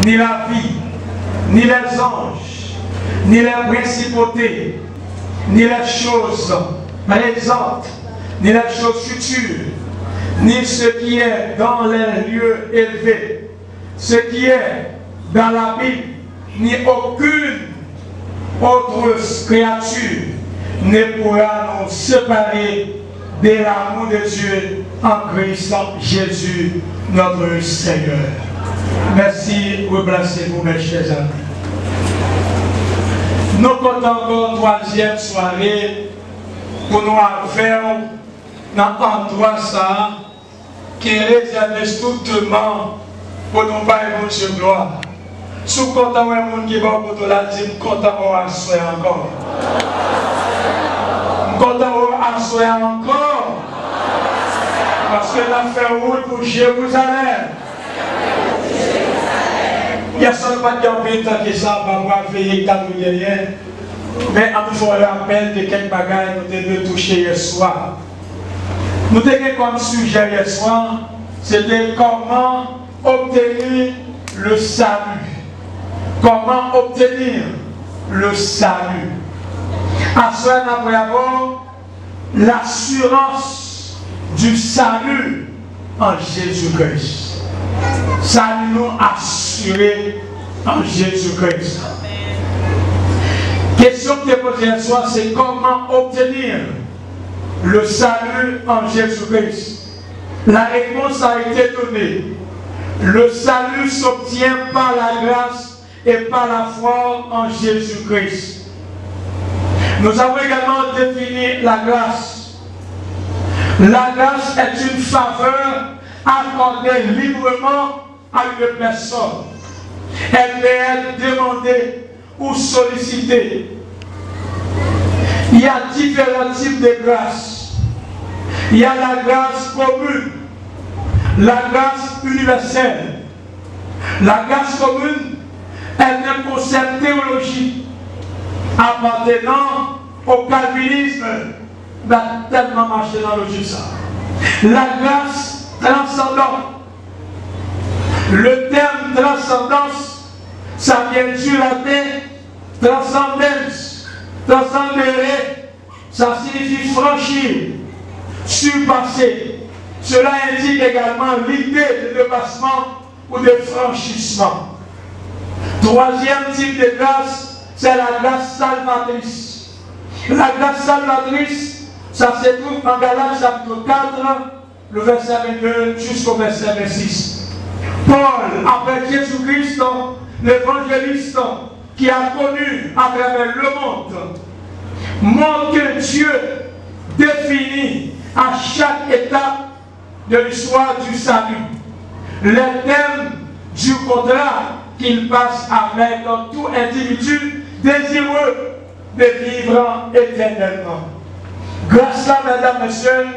ni la vie, ni les anges, ni les principautés, ni les choses présentes, ni les choses futures, ni ce qui est dans les lieux élevés, ce qui est dans la Bible, ni aucune autre créature ne pourra nous séparer de l'amour de Dieu en Christ Jésus, notre Seigneur. Merci, replacez-vous, mes chers amis. Nous comptons encore une troisième soirée pour nous faire dans l'endroit ça qui est réservé strictement pour nous faire Dieu gloire. Si vous comptez un monde qui va pour la dire, content à soi encore. Content à soi encore. Parce que nous fait route pour Jérusalem. Il y a seulement qui ont fait tant que ça, va voir veiller dans le derrière. Mais on nous rappelle de quelques bagages que nous devons toucher hier soir. Nous avons comme sujet hier soir, c'était comment obtenir le salut. Comment obtenir le salut. À cela, après avoir l'assurance du salut en Jésus-Christ. Salut nous assuré en Jésus-Christ. Question que tu posée à soi, c'est comment obtenir le salut en Jésus-Christ. La réponse a été donnée. Le salut s'obtient par la grâce et par la foi en Jésus-Christ. Nous avons également défini la grâce. La grâce est une faveur accordée librement à une personne. Elle peut être demandée ou sollicitée. Il y a différents types de grâce. Il y a la grâce commune, la grâce universelle. La grâce commune est un concept théologique appartenant au calvinisme va tellement marcher dans le juste. La grâce transcendante. Le terme transcendance, ça vient du latin transcendence. Transcendere, ça signifie franchir, surpasser. Cela indique également l'idée de dépassement ou de franchissement. Troisième type de grâce, c'est la grâce salvatrice. La grâce salvatrice, ça se trouve en Galates chapitre 4, le verset 22 jusqu'au verset 26. Paul, après Jésus-Christ, l'évangéliste qui a connu à travers le monde, montre que Dieu définit à chaque étape de l'histoire du salut les thèmes du contrat qu'il passe avec tout individu désireux de vivre éternellement. Grâce à mesdames, messieurs,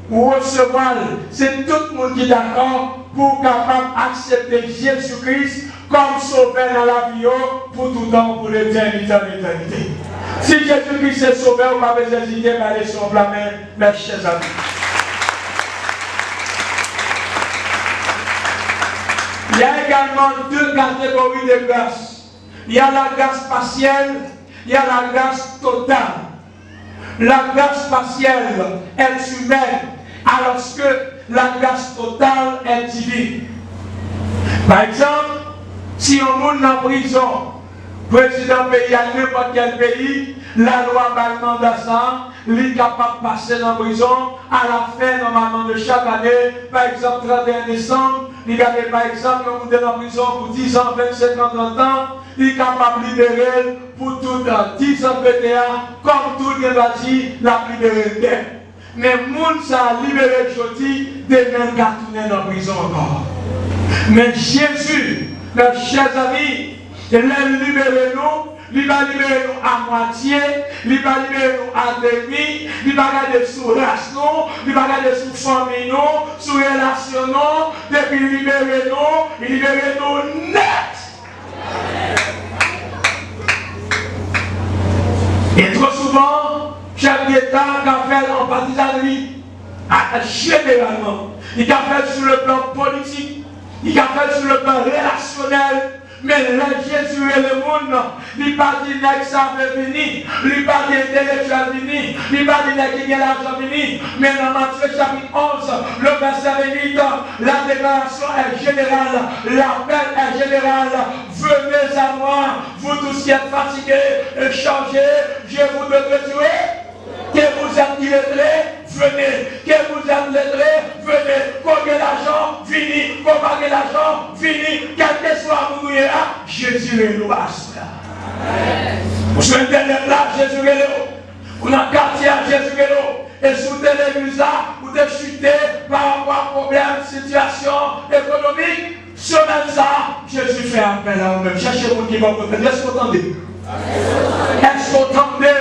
pour recevoir, c'est tout le monde qui est d'accord pour capable accepter Jésus-Christ comme sauveur dans la vie pour tout temps, pour l'éternité. Si Jésus-Christ est sauveur, on va pas hésiter à aller sur la main, mes chers amis. Il y a également deux catégories de grâce. Il y a la grâce partielle, il y a la grâce totale. La grâce partielle est humaine, alors que la grâce totale est divine. Par exemple, si on monte en prison, président pays à n'importe quel pays, la loi va demander ça, il est capable de passer dans la prison à la fin normalement de chaque année, par exemple 31 décembre, il y a par exemple on est en prison pour 10 ans, 25 ans, 30 ans, il est capable de libérer pour tout 10 ans PTA, comme tout le monde dit, la libérer. Mais le monde ça a libéré aujourd'hui, demain qu'à tourner dans la prison encore. Mais Jésus, mes chers amis, il a libéré nous. Il va libérer nous à moitié, il va libérer nous à demi, il va garder sous race nous, il va garder sous famille nous, sous relation nous, depuis libérer nous net. Et trop souvent, chef d'État qu'a fait en partisanerie, généralement, il a fait sur le plan politique, Il a fait sur le plan relationnel. Mais là, Jésus et le monde, il pas dit que ça veut venir, il pas dit intellectuel venir, il pas dit qu'il y a l'argent venir. Mais dans Matthieu chapitre 11, le verset 8, la déclaration est générale, l'appel est général. Venez à moi, vous tous qui êtes fatigués et chargés, je vous donnerai. Que vous êtes illettrés, venez. Que vous êtes lettrés, venez. Qu'on ait l'argent, fini. Qu'on ait l'argent, fini. Quel que soit vous nous Jésus est nous. Vous souhaitez d'être là, Jésus est nous. Vous avez un quartier à Jésus est nous. Et sous télévision, vous êtes chuté par rapport à problème, situation économique. Semaine ça, Jésus fait appel à vous-même. Cherchez-vous qui va vous faire. Est-ce que vous entendez? Est-ce que vous entendez?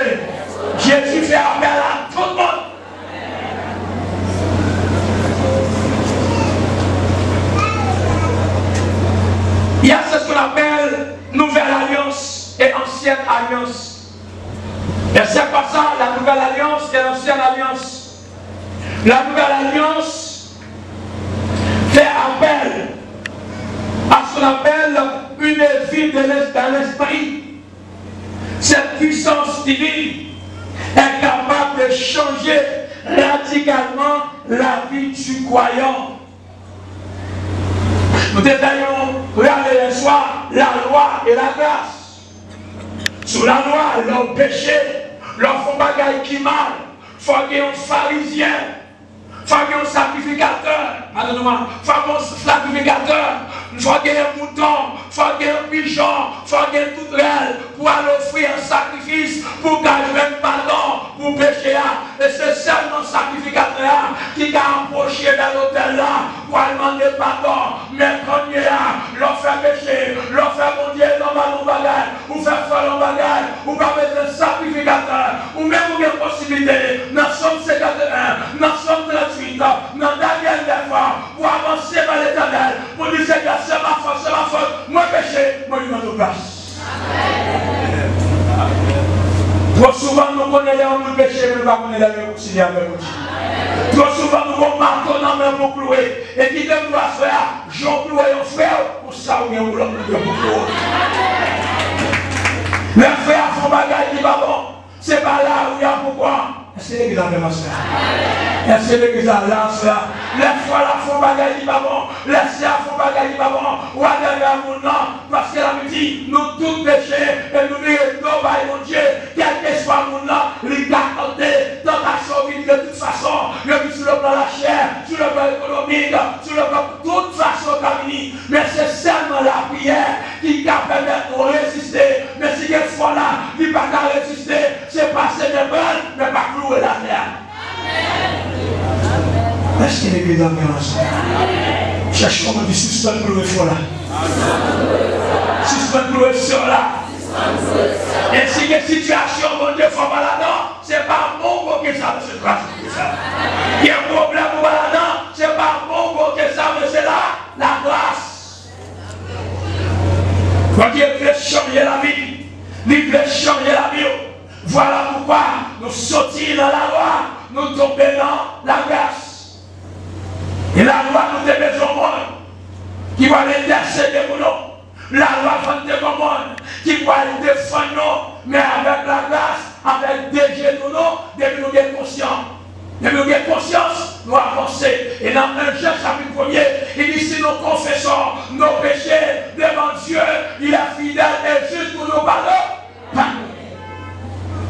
Jésus fait appel à tout le monde. Il y a ce qu'on appelle nouvelle alliance et ancienne alliance. Et c'est pas ça, la nouvelle alliance et l'ancienne alliance. La nouvelle alliance fait appel à ce qu'on appelle une vie dans l'esprit. Cette puissance divine est capable de changer radicalement la vie du croyant. Nous détaillons, regardez le soir, la loi et la grâce. Sous la loi, l'homme péché, l'homme font bagaille qui mal, il faut qu'il y ait un pharisien, il faut qu'il y ait un sacrificateur, pardonnez-moi, il faut qu'il y ait un sacrificateur, il faut qu'il y ait un mouton, il faut qu'il y ait un pigeon, il faut qu'il y ait une toutrelle pour aller offrir un sacrifice, pour qu'il y ait un pardon, pour pécher. Et c'est seulement le sacrificateur qui a approché vers l'hôtel là pour aller demander pardon. Mais quand il y a, l'on fait pécher, l'on fait mon Dieu dans ma bagage, ou faire faire le bagage, ou pas mettre un sacrificateur, ou même vous avez possibilité, dans Somme 51, dans Somme 38, dans Daniel 9, pour avancer vers l'éternel, pour dire Seigneur, c'est ma faute, moi péché, moi il m'a de place. Trop souvent nous connaissons les péchés, mais nous ne connaissons pas les réconcilier avec nous. Trop souvent nous avons marqué dans la main pour clouer. Et qui doit faire, j'en cloué un frère, pour ça ou bien l'autre pour clouer. Les frères font bagaille qui va bon. C'est pas là où il y a pourquoi. Est-ce que l'église a fait ma soeur? Est-ce que l'église a là, soeur? Les frères font bagaille qui va bon. Les sœurs font bagaille qui va bon. Ou à derrière mon nom, parce qu'elle a dit, nous tous péchés, et nous méritons par mon Dieu, quel que soit mon nom, les gars tentés, tentation vite de toute façon, le but sur le plan de la chair, sur le plan économique, sur le plan de toute façon camini. Mais c'est seulement la prière qui permet de résister. Mais si des fois là, il n'y a pas qu'à résister, c'est passer des balles, mais pas clouer la terre. Est-ce que l'église a bien ensemble? Cherchons du suspens pour le fond là. Suspens pour le fond là. Et si les situations vont de fois là-dedans, c'est pas bon pour que ça se trace. Il y a un problème là-dedans, c'est pas bon pour que ça me c'est là, la grâce. Quand Dieu veut changer la vie, il veut changer la vie. Voilà pourquoi nous sortons dans la loi, nous tombons dans la grâce. Et la loi nous a besoin de monde qui va l'intercéder pour nous. La loi va nous monde qui va nous défendre nous, mais avec la grâce, avec des genoux, depuis nous sommes conscients. Depuis nous sommes conscience, nous avançons. Et dans 1 Jean chapitre 1er, il dit si nous confessons nos péchés devant Dieu, il est fidèle et juste pour nous pardonner.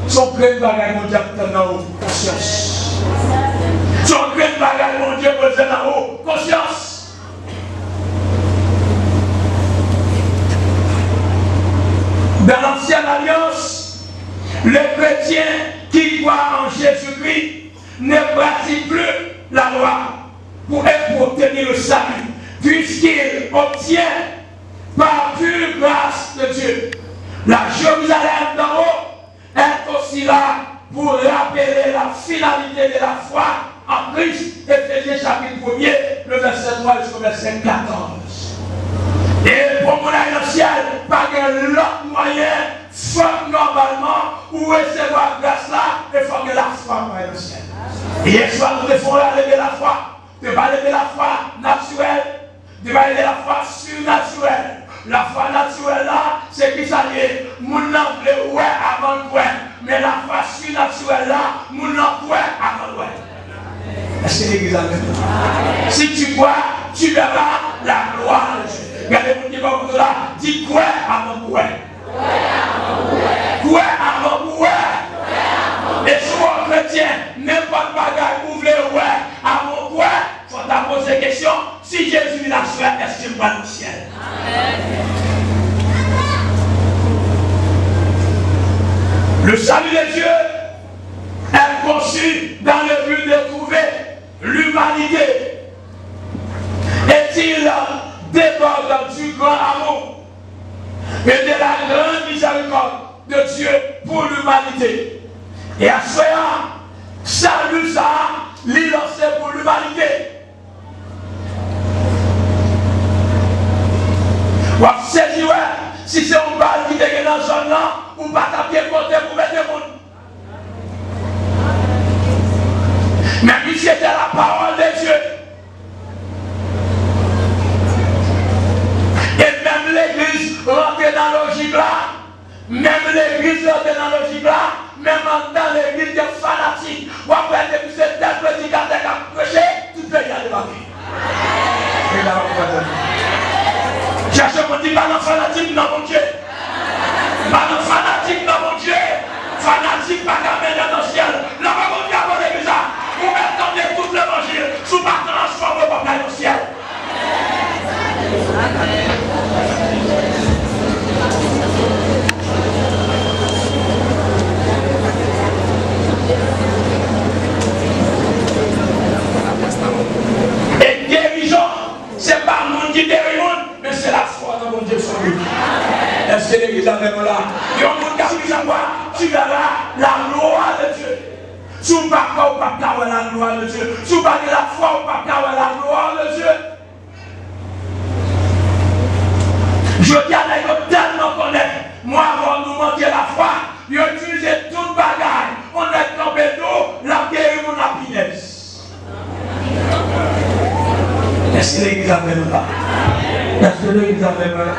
Son grand bagage, mon Dieu, dans nos conscience. Son grand bagage, mon Dieu, dans nos conscience. Dans l'ancienne alliance, les chrétiens qui croient en Jésus-Christ ne pratiquent plus la loi pour obtenir le salut, puisqu'ils obtiennent par pure grâce de Dieu. La Jérusalem d'en haut est aussi là pour rappeler la finalité de la foi en Christ. Éphésiens chapitre 1er, le verset 3 jusqu'au verset 14. Et pour mon aller au ciel, pas de l'autre moyen, faut normalement, ou recevoir grâce là, il faut que la foi soit au ciel. Et hier soir, nous devons lever la foi. Ne pas lever la foi naturelle, de parler de la foi surnaturelle. La foi naturelle là, c'est qui ça est. Moun nan vle ouais avant de ouais. Mais la foi surnaturelle là, moun nan ouais avant de ouais. Est-ce que l'église a dit? Si tu crois, tu verras la gloire de Dieu. Regardez mon qui va vous là, dis quoi avant de ouais. Quoi avant de ouais. Et souvent chrétien, n'importe bagaille vous voulez ouais avant de ouais. Il faut te poser la question, si Jésus l'a fait, est-ce qu'il va au ciel? Le salut de Dieu est conçu dans le but de trouver l'humanité. Est-il déborde du grand amour et de la grande miséricorde de Dieu pour l'humanité. Et à ce moment, salut ça, l'illustré pour l'humanité. Ou à saisir, si c'est un bal qui est dans la zone là, ou pas taper côté pour mettre le monde. Mais puisque c'était la parole de Dieu, et même l'église rentre dans la logique là, même l'église rentre dans la logique là, même dans l'église des fanatiques, ou après depuis ce tel prédicateur qui a prêché, tout le pays a débarqué. Cherchez pour dire, pas de fanatique dans mon Dieu. Pas de fanatique dans mon Dieu. Fanatique, pas d'amener dans le ciel. Là, pas mon Dieu, avant l'église, vous m'attendez tout l'évangile. Sous ma transforme, vous aller au ciel. Et guérison, c'est pas le monde qui guérit le monde, mais c'est la foi dans mon Dieu sur lui. Est-ce que l'église a même là? Il y a un monde qui a dit quoi? Tu verras la gloire de Dieu. Si vous ne parlez pas, vous ne parlez pas la gloire de Dieu. Si vous parlez de la foi, vous ne parlez pas la gloire de Dieu. Je dis à l'église tellement connaître. Moi, avant de nous mentir la foi, ils ont utilisé toute bagaille. On est tombé d'eau, la guéri mon happiness. Est-ce que l'église a même là? Est-ce que l'église a même là?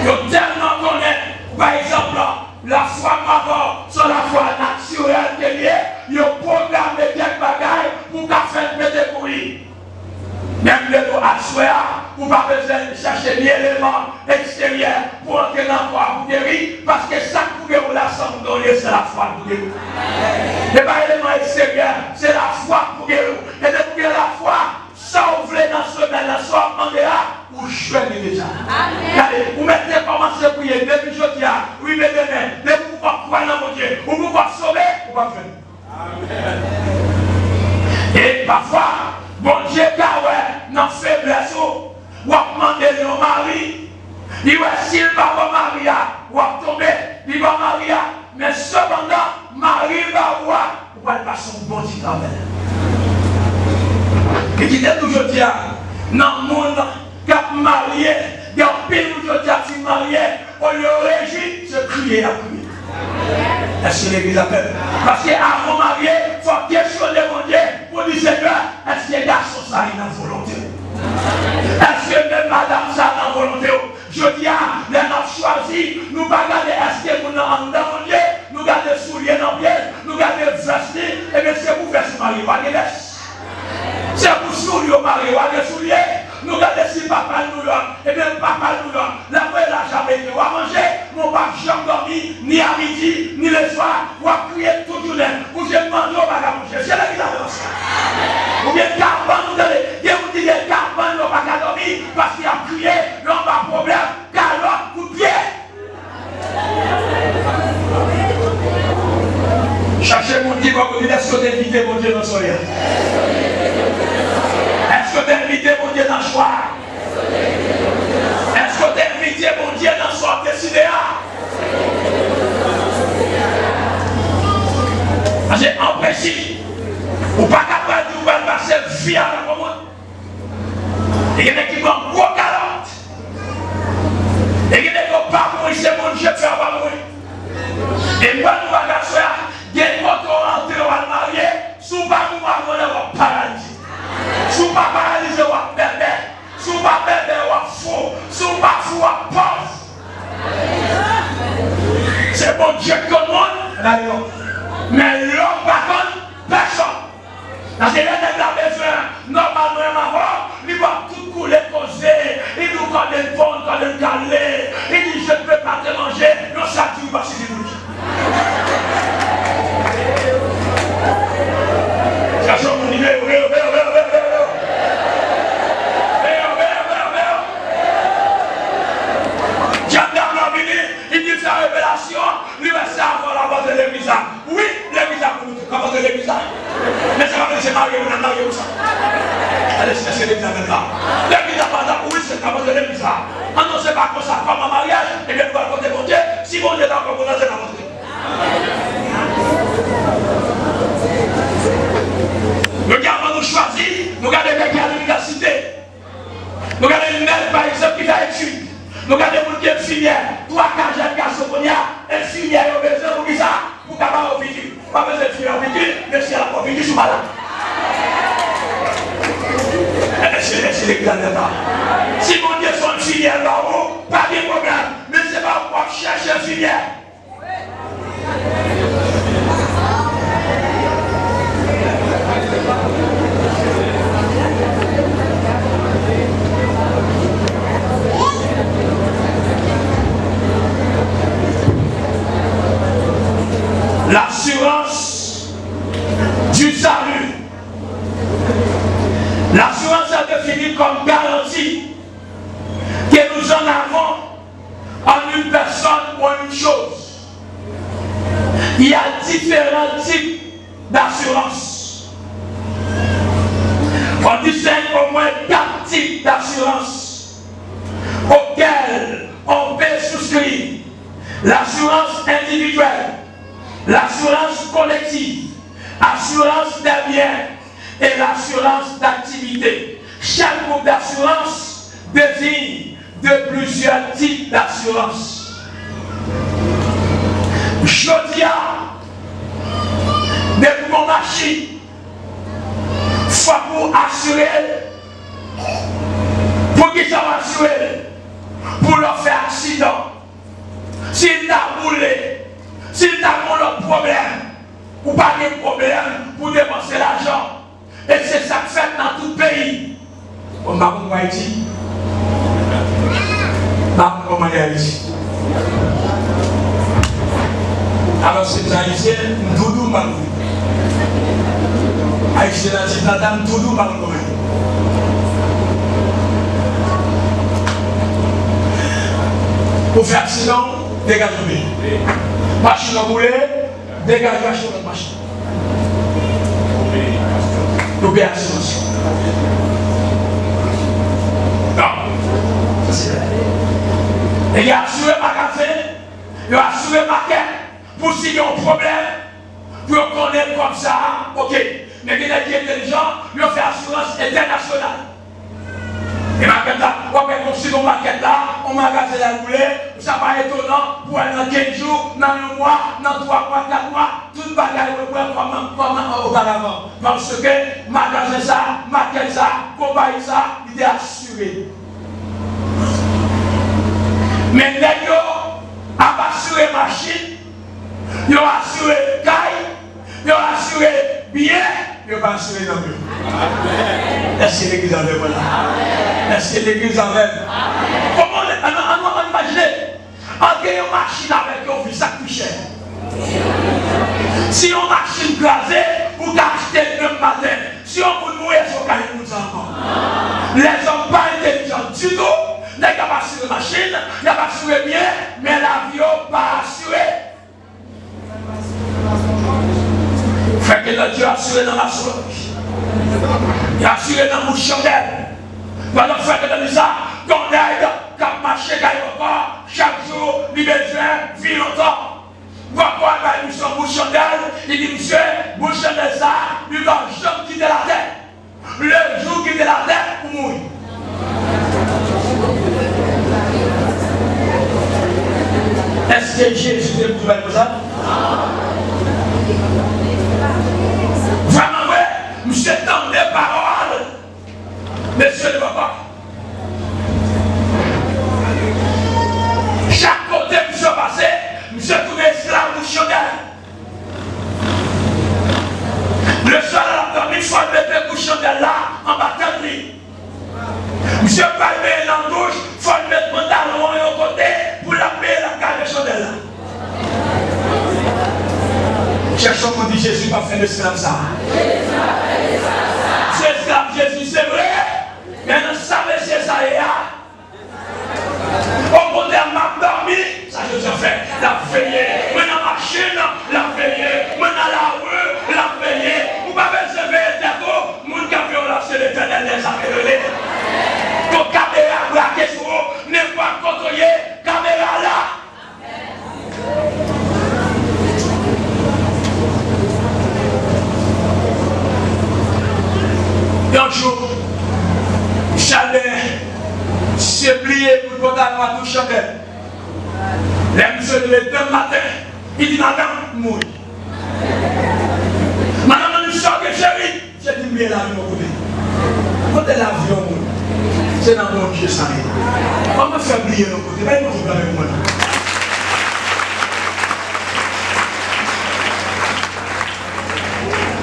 Ils ont tellement connaître. Par exemple, la foi mort sur la foi naturelle qui est liée, ils ont programmé quelques bagailles pour qu'à faire mettre pour lui. Même le dos à souhait, vous n'avez pas besoin de chercher l'élément extérieur pour entrer dans la foi pour guérir, parce que ça pour guérir la somme donnée, c'est la foi pour guérir. Ce n'est pas l'élément extérieur, c'est la foi pour guérir. Et de pour guérir la foi, ça vous voulez dans ce domaine, la somme demandée là, vous choisissez déjà. Regardez, vous mettez commencer à prier, depuis je dis, oui, mais demain, depuis vous pouvez croire dans mon Dieu, vous pouvez sauver, vous pouvez faire. Et parfois, bon Dieu, car ouais, dans faiblesse, vous demandez au mari, il dit, s'il va au mari, vous tomber, il va au mari, mais cependant, Marie va voir, vous ne pouvez pas son bon petit travail. Et qui est toujours dit, dans le monde, qui a marié, il y a un pays où je dis à tu marié, on le régit, c'est crier à prier. Est-ce que l'église appelle? Parce qu'avant marié, il faut questionner mon Dieu pour dire Seigneur, est-ce que les garçons ça a une volonté? Est-ce que même madame ça a une volonté? Je dis, les avons choisi, nous ne pas regarder est-ce que nous avons dans mon Dieu, nous gardons souliers dans le pied, nous gardons vestis, et bien c'est pour faire ce mari, pas de laisse. C'est pour soulier au mari, pas de souliers. Nous regardons si papa nous l'a, et bien papa nous l'a. La fois il n'a jamais été, on va manger, mon papa n'a jamais dormi, ni à midi, ni le soir, on va crier toute journée. Ou je demande, on va manger. C'est là qu'il a fait ça. Ou bien carbone, vous allez, et vous dites carbone, on va pas dormir, parce qu'il a crié, l'on va problème, calotte, coup de pied. Cherchez mon Dieu, vous dites, est-ce que vous invitez mon Dieu dans son lien? Est-ce que tu as invité mon Dieu dans le choix? Est-ce que tu as invité mon Dieu dans son décidé? Parce qu'en principe, ou pas capable de vous passer via la commande. Il y a des qui vont gros calotte. Et il y a des qui vont pas mourir, c'est mon Dieu qui va pas mourir. Et quand nous allons faire, il y a des motos rentrés, on va le marier, sous pas nous, on va paralyser. Si vous ne paralysez pas, bébé. Si vous ne paralysez parfois pauvre. C'est bon Dieu que le monde, mais l'homme par contre, personne. Dans ces lettres, il a besoin, normalement, il va tout couler, causer, il nous connaît le bon, connaît le calé, il dit je ne peux pas te manger, non, ça tue, parce que c'est nous. Il dit sa révélation, lui va savoir la base de l'église. Oui, l'église a pour nous, la base de l'église. Mais ça va me laisser marier, on a marié pour ça. Allez, c'est l'église maintenant. L'église a pas oui, c'est la base de l'église. Ah non, c'est pas comme ça, comme un mariage, et bien nous allons compter mon Dieu. Si mon Dieu est encore pour nous, c'est la base de l'église. Regardons, nous choisir, nous regardons quelqu'un à l'université. Nous regardons une mère, par exemple, qui fait étude. Nous regardons les gens qui sont filières. 3 jeunes garçons qui sont filières, ils ont besoin pour ça, pour qu'avoir au futur. Pas besoin de finir au futur, mais si elle a pas futur, je suis malade. C'est l'église d'État. Si mon Dieu sont une filière là-haut, pas de problème. Mais ce n'est pas pour chercher une filière. L'assurance du salut. L'assurance est définie comme garantie que nous en avons en une personne ou en une chose. Il y a différents types d'assurance. On distingue au moins 4 types d'assurance auxquels on peut souscrire. L'assurance individuelle, l'assurance collective, assurance des biens et l'assurance d'activité. Chaque groupe d'assurance désigne de plusieurs types d'assurance. Je dis à des bons machines, faut pour assurer, pour qu'ils soient assurés, pour leur faire accident. S'il t'a roulé, s'il t'a un problème, ou pas de problème pour dépenser l'argent. Et c'est ça que fait dans tout le pays. On va vous Haïti. Comment Haïti. Alors c'est haïtien, Doudou Malou. Haïtien, c'est madame Doudou Malou. Pour faire accident, dégagez. Machine à rouler, dégagez la machine. L'obéi assurance. Non. Ça c'est vrai. Et il a assuré magasin, il a assuré maquette pour s'il y a un problème, pour connaître comme ça, ok. Mais il a dit intelligent, il a fait assurance internationale. Et maquette là, on va construire une maquette là, on magasin la rouler, ça va être étonnant pour aller dans 15 jours, dans 1 mois, dans 3 mois, 4 mois, toute bagaille comme auparavant. Parce que magasin ça, maquette ça, compagnie ça, il est assuré. Mais les gens ont assuré machine, ils ont assuré caille, ils ont assuré bien, ils ont assuré dans le. Est-ce que l'église avait voilà? Est-ce que l'église avait? Comment on imagine? On gagne une machine avec un vie, ça coûte cher. Si on machine crasée, vous achetez le même matin. Si on vous mourir, on gagne nous encore. Les hommes pas intelligents du tout. Ils n'ont pas assuré la machine, ils n'ont pas assuré bien, mais l'avion pas assuré. Fait que le Dieu a assuré dans la source. Il a assuré dans le chandelle. Pendant que fait que ça, qu'on aide, qu'on marche encore, chaque jour, il besoin, vit longtemps. Pourquoi nous sommes bouche chandelle? Il dit, monsieur, bouche chandelle ça, il va jamais quitter la terre. Le jour quitter la terre, pour mourir. Est-ce que Jésus est pour ça? Vraiment, oui, monsieur donne des paroles. Monsieur ne va pas. pas fait l'esclave ça. C'est esclave Jésus, c'est vrai. Mais nous savons c'est ça et là. Au contraire, m'a dormi, ça je te fais. La veillée, moi dans la machine, la veillée, moi dans la rue, la veillée. Vous ne pouvez pas se veiller d'accord, mon camion là, c'est l'éternel des armées. Ton caméra braquée sur vous, n'est pas contrôlé, caméra là. Un jour, Chalet s'est plié pour le portail à tout Chalet. Les monsieur de l'été matin, il dit madame, mouille. Madame, nous sommes chérie. J'ai dit, mais là, nous côté. Quand l'avion mouille, c'est dans mon Dieu, ça est. Comment faire plier nos côtés? Pas une chose avec moi.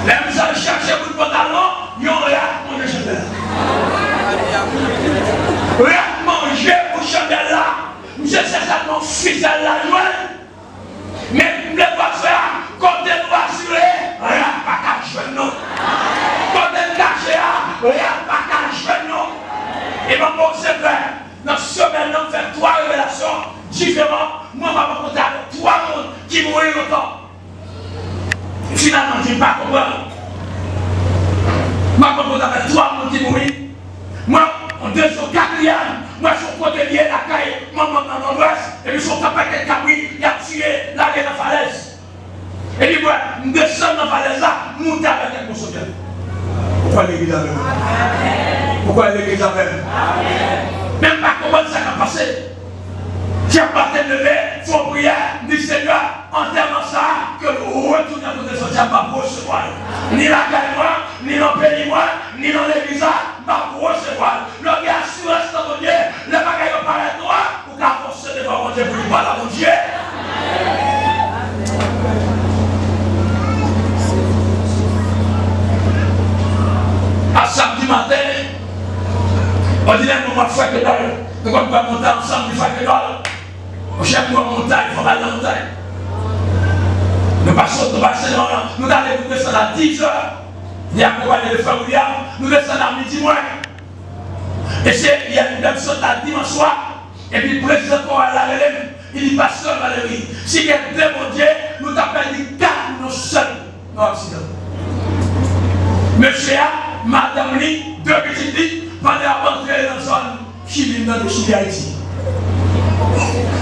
Les monsieur chercher pour le pantalon, ils ont rien pour le chandelle. Rien manger pour le chandelle là. Monsieur, c'est certainement ficelle la joie. Mais les voisins, quand ils nous assurer, rien pas qu'à jouer non. Quand ils cachent, rien pas qu'à jouer non. Et mon bon, c'est vrai. Dans ce semaine, on fait 3 révélations différentes. Moi, je vais me compter avec 3 mondes qui mourent longtemps. Finalement, je ne vais pas comprendre. Moi, je vais avec 3 mondes qui mourent. Moi, en 2 ou 4e, moi, je suis côté lié la caille, maman dans l'ouest, et puis je suis capable de cabri, il a tué la guerre dans la falaise. Et puis, moi, je descends dans la falaise là, je monte avec un consommé. Pourquoi l'église avec moi? Pourquoi l'église avec moi? Même pas comment ça va passer. J'ai pas de lever, il faut prier, dit Seigneur, enterrement ça, que nous retournons à côté de ce diable, pas recevoir. Ni la caille moi, ni dans le pays moi, ni dans l'église, pas recevoir. Le gars assurance dans mon Dieu, le bagaille paraît noir, pour qu'à forcer devant mon Dieu, pour lui parler à mon Dieu. À samedi matin, on dit que nous allons faire que dalle. Nous allons monter ensemble, il faut que dalle. On cherche une montagne, il faut aller dans la montagne. Nous passons, nous allons descendre à 10 heures. Il y a accompagné le frère William, nous descendons à midi moins. Et il y a une personne à dimanche soir. Et puis le président pour la relève, il dit pasteur Valérie, si il y a deux mon Dieu, nous t'appelons dit 4 nous seuls dans l'Occident. Monsieur, madame Lee, 2 petites filles, pendant rentrer dans la zone Chili, dans le Chili Haïti.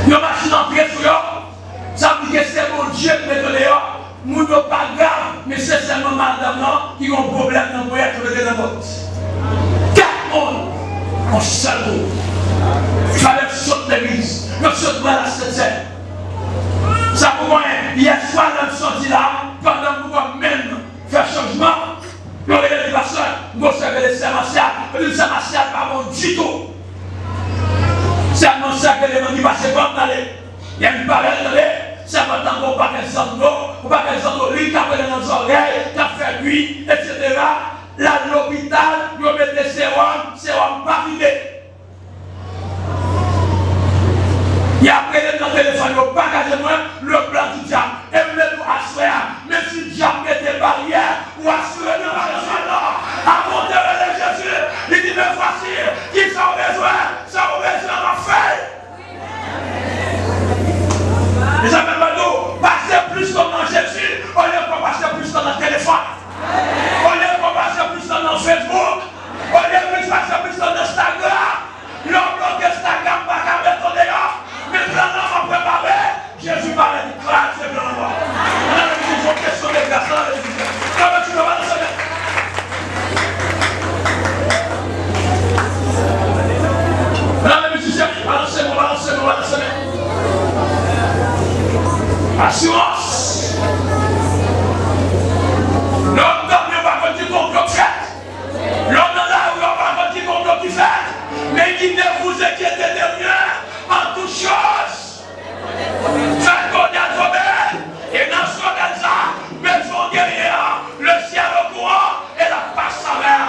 Nous machine entrée sur eux, ça veut dire que c'est mon Dieu qui met dehors. Nous ne pas grave, mais c'est seulement madame qui a un problème dans le moyen de la vote. 4 mondes en seul groupe. Il fallait sauter l'église, nous sautons à la 7e. Ça pour moi, hier soir, nous sommes sortis là, pendant que nous même faire changement. Nous avons les pasteurs, nous avons les sœurs martiales, les sœurs martiales, pas bon du tout. C'est annoncé que les gens qui passent comme d'aller. Il y a une parole d'aller. C'est maintenant qu'on va faire sans eau, pas faire sans eau, lui qui a fait dans les oreilles, qui a fait lui, etc. Là, l'hôpital, nous mettons des sérums pas vidés. Et après, dans le téléphone, nous pas gagné moins le plan du diable. Et nous mettons assurer, même si le diable met des barrières, ou assurer dans la région, avant de révéler Jésus, il dit, mais voici, qui sont besoin, m'a fait. Les amis, nous passer plus temps dans Jésus, on lieu de passer plus temps dans le téléphone, on lieu de passer plus temps dans Facebook, on lieu de passer plus temps dans Instagram. L'homme bloque Instagram, pas qu'à mettre dehors, mais maintenant on va préparer. Jésus parlait du grâce et de l'envoi. On a une question de grâce dans l'église. Comment tu vas dans ce moment? Balancez-moi. Assurance. L'homme dormait pas quand il complot fait. L'homme dans la rue pas quand il complot qui fait. Mais qui ne vous inquiétez de rien en toute chose. Faites connaître vos et dans ce ça, maison guerrière, le ciel au courant et la passe à mer.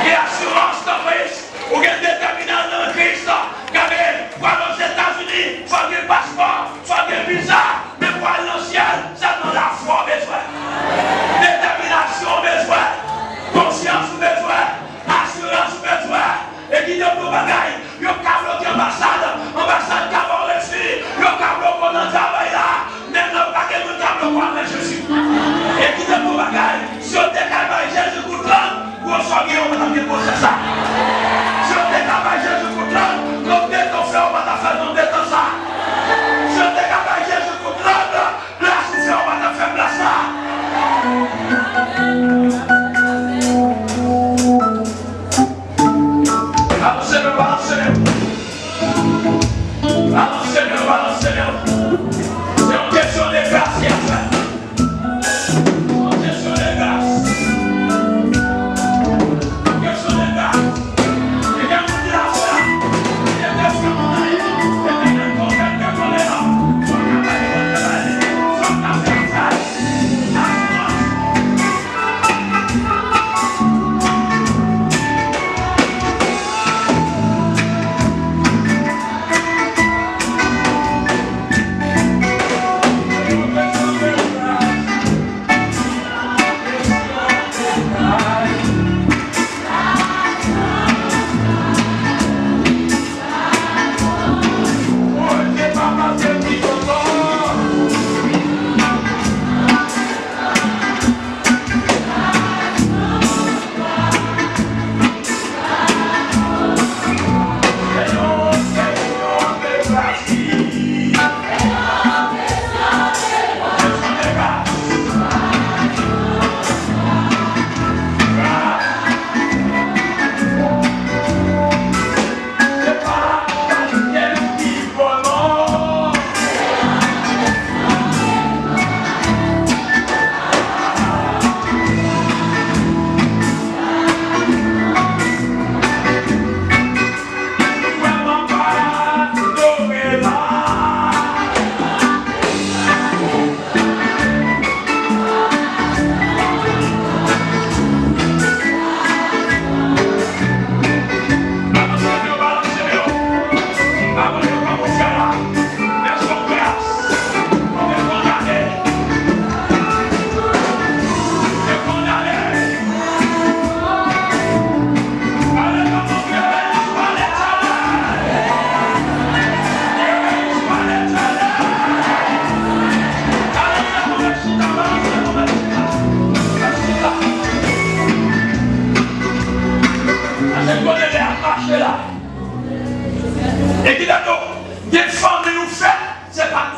Et assurance dans Christ, ou bien déterminant dans Christ. Regardez, pour aller aux États-Unis, il faut un passeport, il faut un visa, mais pour aller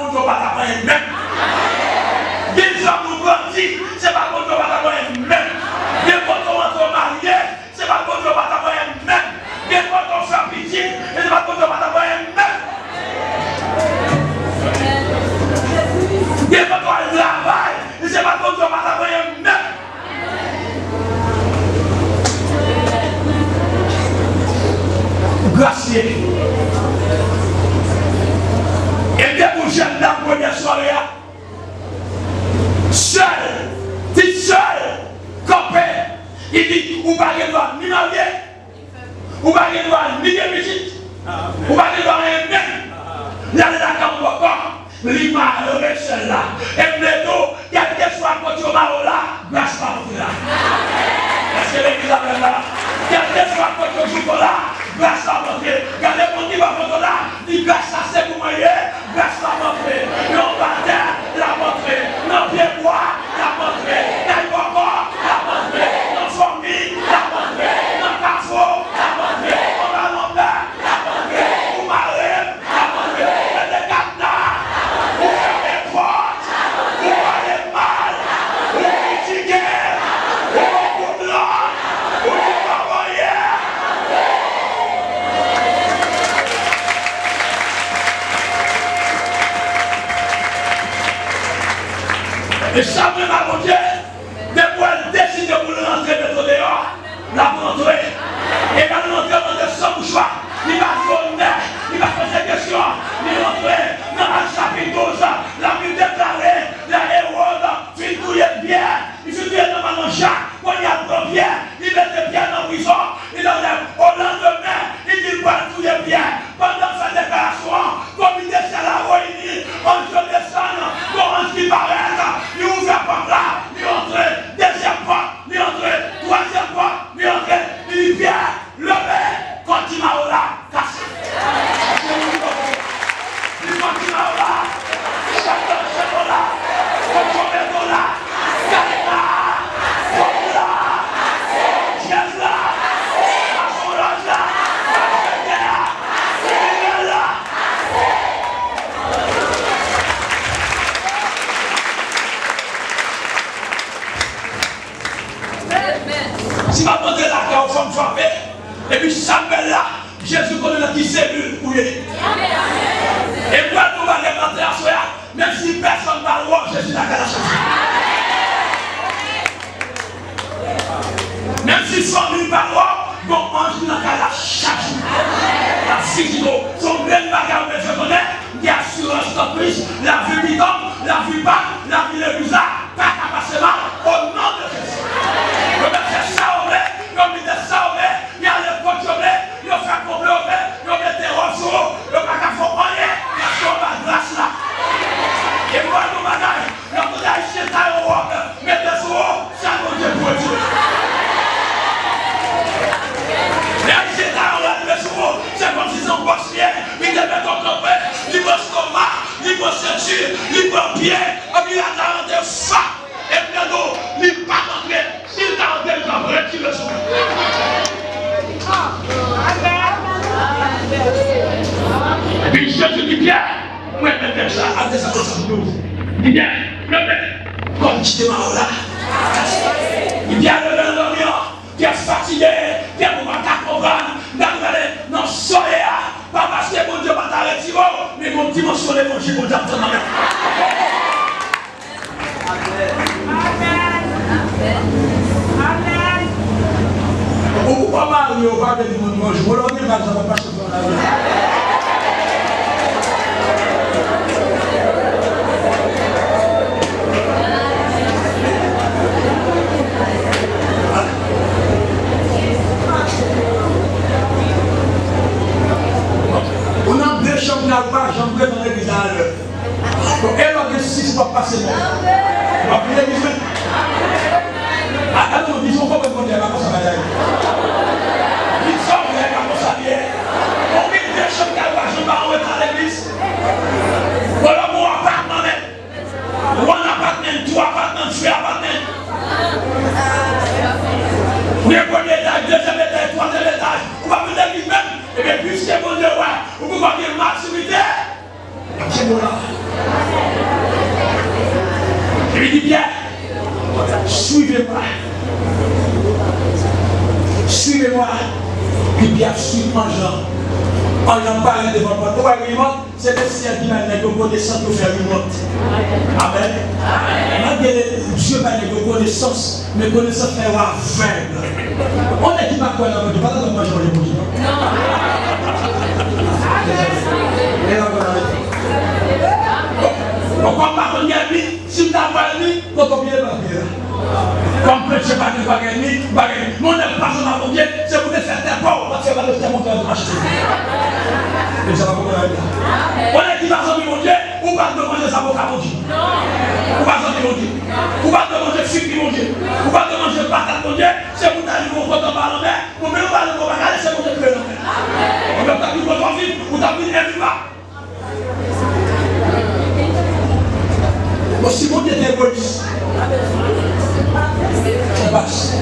bon Dieu pas t'apprendre même. Des hommes nous grandissent, c'est pas bon Dieu pas t'apprendre même. Des fois qu'on rentre marié, c'est pas bon Dieu pas t'apprendre même. Des fois qu'on fait pitié, c'est pas bon Dieu pas t'apprendre même. Des fois qu'on travaille, c'est pas bon Dieu pas t'apprendre même. Gracier. Et bien pour jeune la première soirée, seul, t'es seul, copain, il dit, ou pas de droit ni marié, ou pas de droit ni de visite, ou pas de droit ni même. Là, il y a un encore, l'image celle-là. Et bientôt, quel que soit le côté au maro là, grâce à vous là. Est-ce que l'église a là? Quel que soit le côté au jour là, grâce à votre gardez mon niveau à votre là, dit grâce à ce que vous voyez, grâce à votre non bataille, la montré, non pied bois, la montré, non corps, la montré, non famille, la montré, non carrefour, la montré, on va l'envers, la montré, ou marine, la montré, les cadenas, ou faire des portes, ou aller mal, ou critiquer, ou beaucoup de l'ordre, ou travailler. Et ça même à mon Dieu, depuis elle décide de vouloir rentrer de dehors, la rentrer. Et quand nous rentrons dans son mouchoir, il va sonner, il va poser des questions, il rentrer dans le chapitre 12, la Bible déclarée, la Hérode, il touille bien, il se touille dans le chat, quand il y a le bien, il met des pieds dans la prison, il enlève au lendemain, il dit pas touiller bien. Pendant sa déclaration, comme il descend la réunie, on se descend, on se paraît, il ouvre la porte là, il entre, deuxième porte, il entre, troisième porte, il entre, il vient, levé, continue là, casse. Il continue là, château là, continue là, calé là, pompe là, chaise là, assurance là, si ma demandé la carte aux femmes frappées, et puis Samuel là, Jésus connaît dans qui cellule où il est. Et moi, nous allons rentrer à soi, même si personne ne va le voir, Jésus n'a qu'à la chercher. Même si famille ne va le voir, bon ange n'a qu'à la chercher. La physique, son plein bagage, mais je connais, il y a assurance d'entreprise, la vie bidon, la vie bas, la vie le bizarre, pas qu'à passer mal, au nom de Jésus. Je vais faire ça au lait, je vais mettre ça au lait, il y a les potes au lait, je vais faire combler au lait, je vais mettre des roseaux, je vais pas faire rien, parce qu'on va grâce là. Et moi, nous bagages, je vais acheter ça au robe, mettre des sous, ça va Dieu pour Dieu. Les acheter ça au robe, les sous, c'est comme si on bosse bien, ils devaient comprendre, ils bossent comme ça, ils bossent ceinture, ils bossent pied, et puis il a garanti ça. Et bientôt, il ne va pas rentrer. S'il t'a rentré, il va retirer le son. Et puis Jésus dit bien, moi je vais faire ça, après ça, il dit bien, comme tu te marres là. Il vient le lendemain, qui est fatigué, qui est pour ma comprendre, dans le soleil, pas parce que mon Dieu va t'arrêter, mais mon dimension de l'évangile, mon Dieu va t'arrêter. Ou pas mal, on va dire mon je vous l'en dis, ça va pas se faire. On a deux chambres là-bas, j'aimerais dans l'église à l'heure. Donc, elle a 6 mois passés. On va prier l'église. Ah non, disons pas que mon Dieu va pas s'arrêter. Ils sont là, comme ça vient. On met des choses qui je vais remettre à l'église. Voilà mon appartement. Mon appartement, 3 appartements, 3 appartements. Le premier étage, deuxième étage, troisième étage. On va venir l'église même. Et bien, puisque mon Dieu, on peut pas dire maturité. C'est bon là. puis absolument genre. On n'en parle devant le porte. C'est le ciel qui m'a dit que connaissance pour faire une note. Amen. Malgré Dieu m'a dit que connaissance, mais connaissance fait aveugle. On ne dit pas quoi là, pas dans le moi je vais dire. On compare con gli anni, si dà valli, non conviene la pena. Comprende pas que bagani, mon ne pas dans mon bien, c'est pour faire des pauvres, parce que va le faire monter de marché. Et ça va comme on est qui va sortir mon Dieu, ou pas demander sa boca mon Dieu. Ou pas sortir mon Dieu. Ou pas demander sucre mon Dieu. Ou pas demander patate mon Dieu, c'est pour t'aller mon compte en bas en mer, pour même pas le bagage, c'est pour te créer en mer. On va t'appeler votre vie, ou t'appeler un vivant. Si mon Dieu est égoïste, on passe.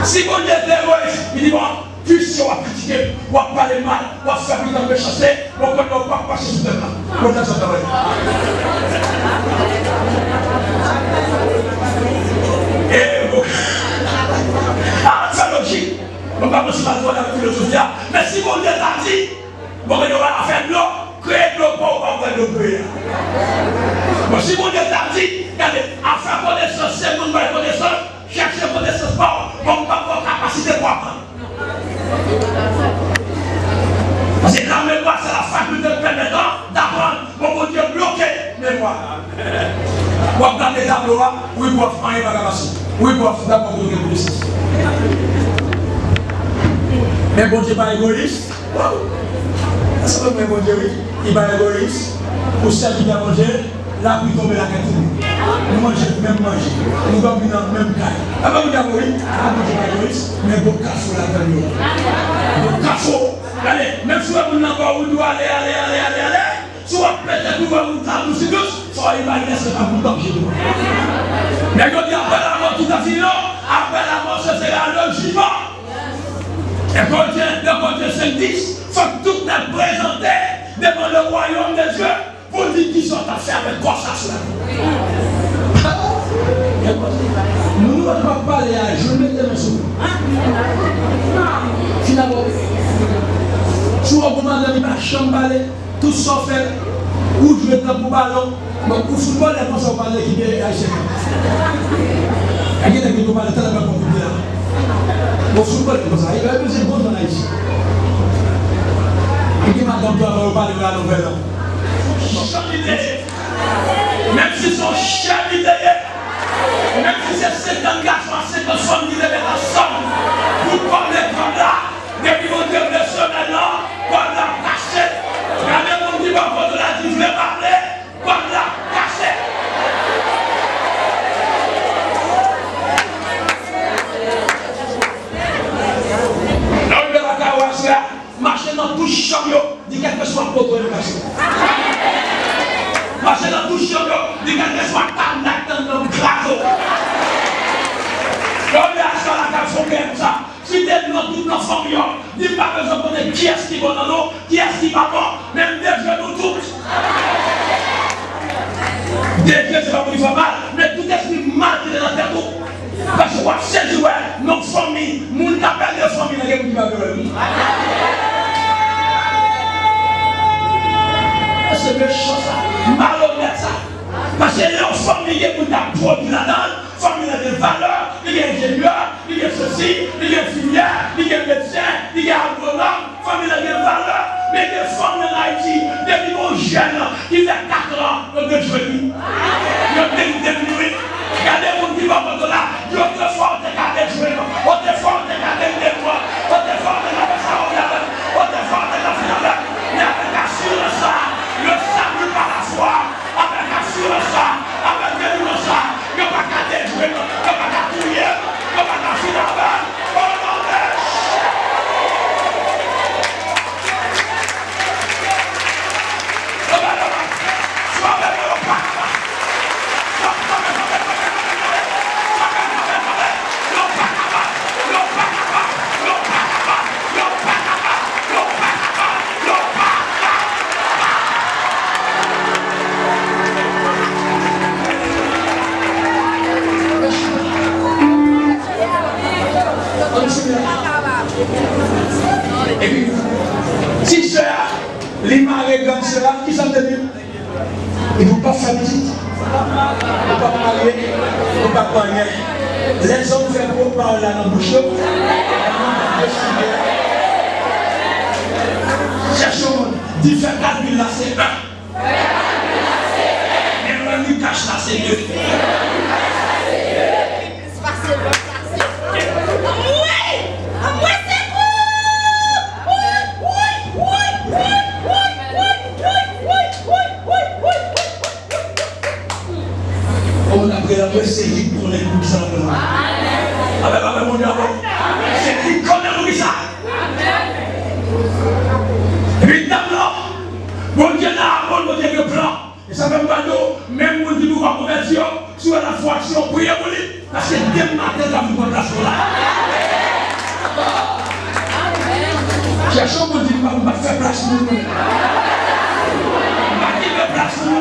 Si mon Dieu est égoïste, il dit bon, puisque on va critiquer, on va parler mal, on va faire plus de chasser, on ne va pas passer sous le temps. On va faire et bon, c'est logique. On ne va pas se battre dans la philosophie. Mais si mon Dieu t'a dit, bon, on va faire de l'eau, créer de l'eau pour avoir de l'eau. Bon, si mon Dieu t'a dit, regardez, à faire connaissance, c'est mon connaissance, chercher connaissance, bon, on va avoir capacité pour apprendre. Parce que la mémoire, c'est la faculté permettant d'apprendre. Bon Dieu bloqué, mémoire. Vous regardez les tableaux, oui, pour apprendre, il va passer. Oui, pour d'abord donner connaissance. Mais bon Dieu n'est pas égoïste. C'est pas bon Dieu, oui. Il n'est pas égoïste. Pour servir à manger. Là, vous tombez la quantité. Nous mangeons, même manger. Nous dormons dans le même cas. Avant de dire oui, mais bon cafou là dedans. Bon cafou. Allez, même si vous n'avez pas où doit aller. Si vous peut-être vous vous taboussez tous, soyez imaginer ce que vous danger. Mais quand il y a après la mort, tout à fait non. Après la mort, ce sera le jugement. Et quand le côté 5-10, il faut que tout est présenté devant le royaume de Dieu. Pour dire qu'ils sont à faire avec quoi ça cela. Nous ne pouvons pas parler à je mets les mains sur vous. Finalement, si vous recommandez ma chambre, tout ça fait, ou je vais dans le ballon, donc pour football, les gens sont parlés qui viennent à Haïtien. Il y a quelqu'un qui parle de tellement compliqué là. Pour football, c'est comme ça. Il y a besoin de bon dans Haïti. Il y a madame qui va parler de la nouvelle. Même si son chien dit même si c'est 50 garçons, 50 femmes qui devaient ensemble, vous parlez comme là, depuis mon Dieu de ce maintenant, comme là caché. Regardez mon Dieu, quand on a dit, je vais parler, comme là caché. Là, on va la carosse là, marcher dans tout champion, dit quelque chose pour toi, marcher dans tout champion, dit quelque chose dans le craso. Quand on a ça, la carte comme ça, si tu es dans toute notre famille, dis pas besoin de connaître qui est-ce qui va dans l'eau, qui est-ce qui va bon, même des jeunes nous tous. Des jeunes, c'est pas pour lui faire mal, mais tout est-ce qui mal qui est dans la tête. Parce que c'est joué, notre famille, nous n'appelle de famille, il y a qui va gueuler. C'est méchant ça, malhonnête ça. Parce que les familles qui ont produit là-dedans, famille a des valeurs, il y a ingénieur, il y a ceci, il y a infirmière, il y a médecin, il y a agronome, famille a des valeurs, mais des femmes en Haïti, des niveaux jeunes qui fait 4 ans de jeunes. Ils ont débuté. Regardez mon petit papa là, ils ont très fort de garder jeunes, ils ont très fort de garder des mois, ils ont très fort de garder ça, ils ont très fort de garder ça. Mais avec assurance ça, le salut par la foi, avec assurance ça, avec délivrance ça, il n'y a pas qu'à déjouer, il n'y a pas qu'à tuer, il n'y a pas qu'à finir avec, on l'empêche. Soit même le papa, soit pas rien. Les hommes font pour parler dans la bouche. Cherchons, dit faire 4 000 là, c'est 1. Et on lui cache là, c'est 2. C'est lui qui connaît tout ça. Amen. Mon Dieu, c'est lui qui connaît tout ça. Et puis, d'abord, mon Dieu n'a pas de plan. Et ça fait pas d'eau, même mon Dieu nous va convertir sur la foi, si on prie pour lui. Parce que dès le matin, ça vous place là. Cherchons mon Dieu, on va faire place pour nous. On va faire place pour nous.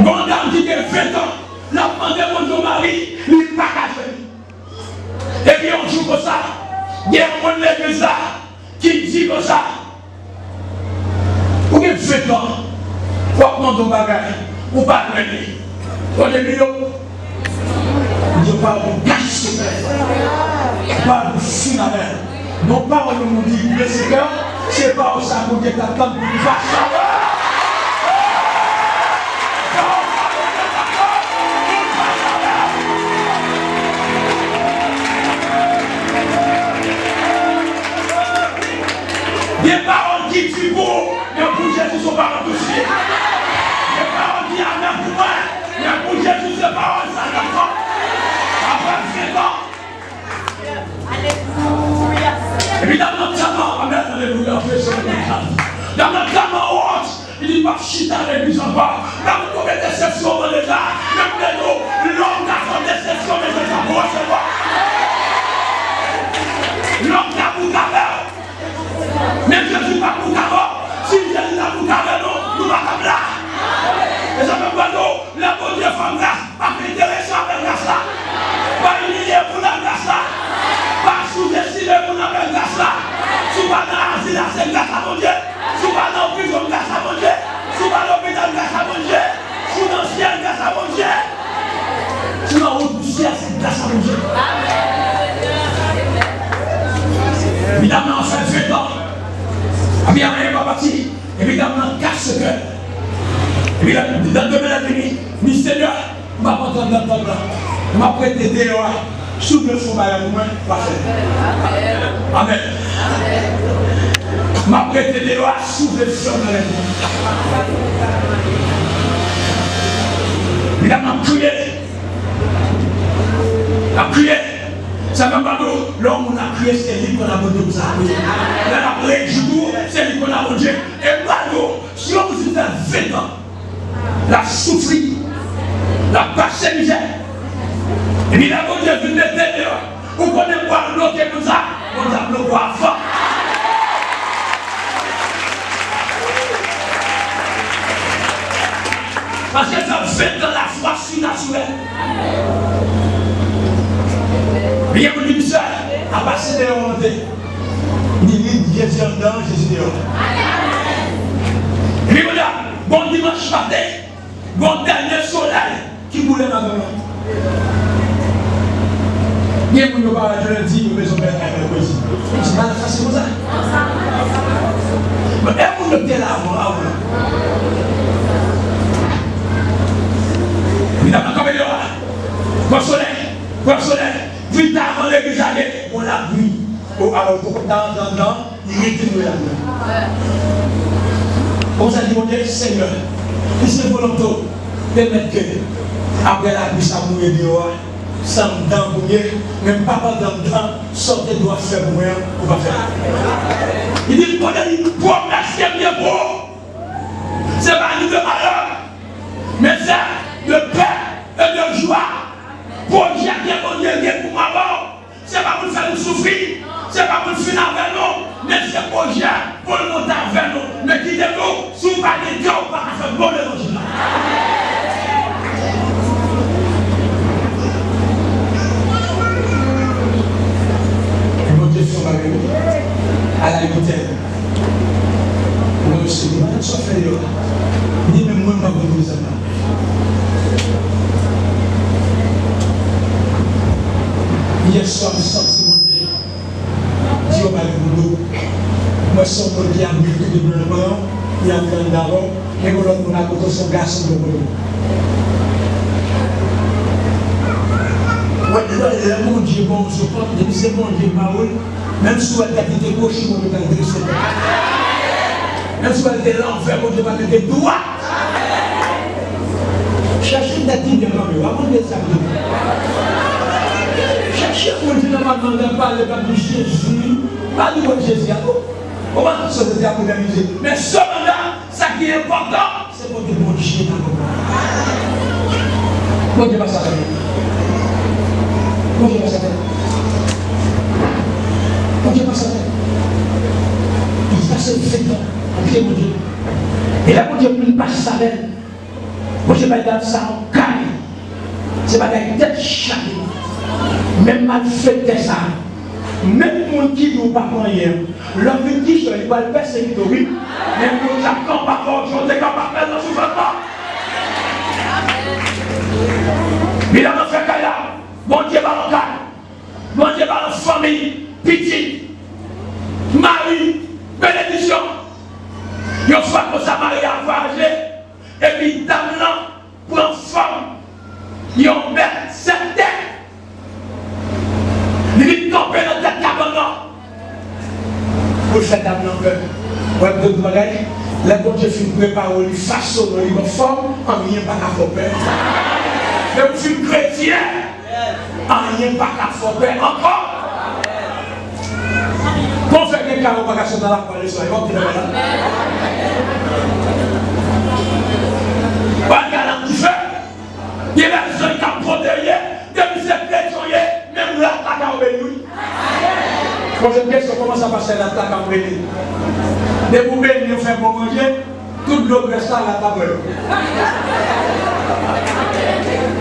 Bon dame qui a 20 ans, la demandé mon mari, il n'est pas caché. Et puis on joue comme ça, il y a un monde l'église là qui dit comme ça. Vous avez 20 ans, vous avez demandé mon bagage, vous pas venir. Vous avez dit, je parle de cache, je parle de final. Non pas on nous dit, le Seigneur, c'est pas ça qu'on dit attendre pour nous faire. Des paroles qui tuent beau, mais pour Jésus, sont paroles touchées. Des paroles qui amènent pour moi, mais pour Jésus, ces paroles, ça l'apprend. Après 5 ans. Alléluia. Et puis dans notre gamin, amen, alléluia, dans notre gamin haute, il dit pas chita l'église encore. Dans notre déception, on est là. Même nous, l'homme n'a pas de déception, mais je vais pas recevoir. L'homme n'a pas de déception. Même si je ne suis pas pour Caro, si je ne suis pas pour Caro, nous ne sommes pas là. Et ça fait pas nous, la bonne Dieu fait grâce, pas intéressant avec grâce là, pas humilié pour la grâce là, pas sous-estimé pour la grâce là, si pas dans l'asile, c'est grâce à mon Dieu, si pas dans la prison, grâce à mon Dieu, si pas dans l'hôpital, grâce à mon Dieu, si dans le ciel, grâce à mon Dieu, si dans le haut du ciel, c'est grâce à mon Dieu. Évidemment, on fait 20 ans. Bien, rien pas parti. Évidemment, casse ce cœur. Évidemment, dans le domaine de l'ennemi, Seigneur, je ne vais pas entendre d'entendre là. Je vais prêter des lois. Souffle le fond à moi, parfait. Amen. Je vais prêter des lois, souffle le fond à moi. Évidemment, crier. Ça ne va pas nous. L'homme on a crié, c'est lui qu'on a besoin de ça. Dans la jour, c'est lui qu'on a besoin. Et pas nous. Si on vous dit 20 ans, la souffrir, la passer misère. Et puis la bonne Dieu vient de dehors. Vous connaissez pas l'autre comme ça. On a bloqué à fond. Parce que ça fait dans la foi surnaturelle. Bien pour lui, ça, à passer de remonter. Ni Jésus en dedans, Jésus dehors. Et puis voilà, bon dimanche matin, bon dernier soleil qui voulait ma maman. Bien pour nous parler, je le dis, nous maison père avec le poésie. C'est pas la façon comme ça. Mais est-ce que vous êtes là avant? Évidemment, comme il y aura, bon soleil, vite avant l'église, on l'a vu. Alors, dans, il était nous là. On s'est dit, mon Dieu, Seigneur, il s'est volontaire de mettre que, après la pluie, ça mouille dehors, sans dedans pour mieux, même papa dans dedans, sortez doit faire pour moi, ou pas faire. Il dit, pour une promesse qui est bien beau, c'est pas une de malheur, mais c'est de paix et de joie. Projet qui est bon Dieu pour moi, c'est pas pour nous faire souffrir, c'est pas pour nous finir avec nous, mais c'est projet pour nous monter avec nous. Mais quittez-nous, si vous parlez de Dieu, vous ne pouvez pas faire bon l'évangile. À la limite, on se dit, soit fait là. Il dit, même moi, je ne vais pas vous dire. Hier soir, je suis sorti mon Dieu. Dieu m'a dit, moi, je suis sorti qui a mis le développement, il y a un grand d'avant, et l'autre, on a côté son garçon de mon. Mon Dieu, bon, je porte, c'est mon Dieu, parole. Même si vous avez été gauche, vous pouvez être gauche. Même si vous avez été l'enfer, vous pouvez être droit. Cherchez une date de l'enfer, avant de ça. Cherchez un Dieu normalement de parler de Jésus, pas de Jésus. Comment ça se fait à moderniser? Mais cependant, ce qui est important, c'est pour que mon Dieu est Mon Dieu va s'arrêter. Mon Dieu va s'arrêter. Mon Dieu va s'arrêter. Il va se faire dans mon Dieu. Et là, mon Dieu ne passe sa veine. Mon Dieu va dans ça en caille. C'est pas une tête chargée. Même mal fait ça. Même mon qui nous pas moyen. L'homme dit qu'il va le persécuter, oui. Même mon Japon pas fort, je ne sais pas faire dans ce souffrement. Mais là, on fait qu'à là. Mon Dieu va en calme. Mon Dieu va en famille, petite, mari, bénédiction. Il faut que ça marie à voyager. Et puis, dame là, prend femme. Ils ont mis cette tête. Il est tombé dans cette cabane. Pour cette dame là, ouais, de bagages. Là, quand je suis préparé, il façonne, il me forme, en rien pas qu'à faire peur. Mais vous êtes chrétien, en rien pas qu'à faire peur encore. Quand on fait quelqu'un qui n'a pas dans la parole, il va te dire regarde un petit feu, il y a des gens qui ont protégé, depuis ces chrétiens, même l'attaque à obéir. Quand je question comment ça passe l'attaque à obéir. Dès que vous bénissez, vous faites pour manger, tout le monde reste à la table.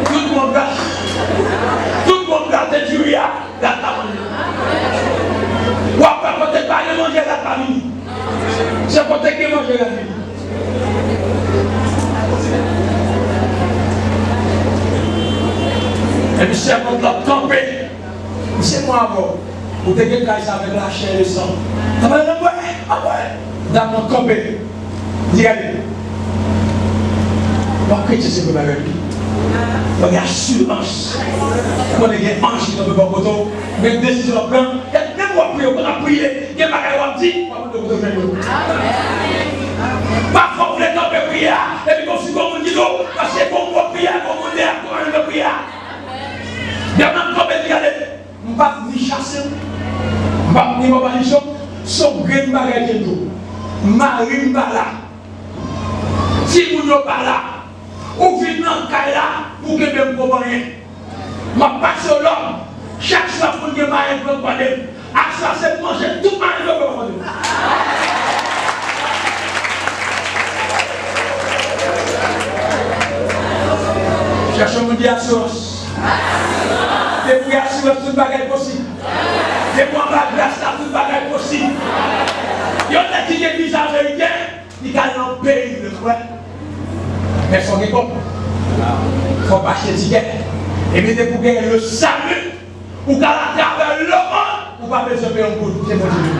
Tout le monde garde des jurys à la table. Ou après, quand tu vas manger la famille, c'est pour te manger la famille. Et puis c'est pour te camper. C'est moi avant. Vous te dites ça avec la chair et le sang. Ça va le voir. Dans mon campé. Dis allez. Moi, que c'est que ma vie. Il y a assurance. Quand il y a un ange qui ne peut pas poteau, mais une décision plein, il y a même moi prier, on a prié, il y a ma dit, pas faut vous les camper prier, et puis comme si on dit non, parce que comme on prier, comme on est, comme on prier. Il y a même campé, regardez, je ne vais pas ni chasser, je ne vais pas ni m'obalition, son grain de bagage de tout. Marie pas là. Si vous n'êtes pas là, ou venez dans le cas là, pour que vous ne compreniez rien. Je passe au l'homme, chaque fois pour que vous ne compreniez pas. À ça, c'est manger tout le monde de comprendre. Cherchez mon Dieu assurance. Depuis assurance, tout le bagage possible. Depuis on va grâce à tout le bagage possible. Il y a des qui églises américaines, ils gagnent un pays de frère. Mais il faut qu'ils comprennent. Il faut pas acheter des tickets. Et bien, pour gagner le salut, ou qu'à la travers le monde, ou pas besoin de payer un coup. C'est mon Dieu.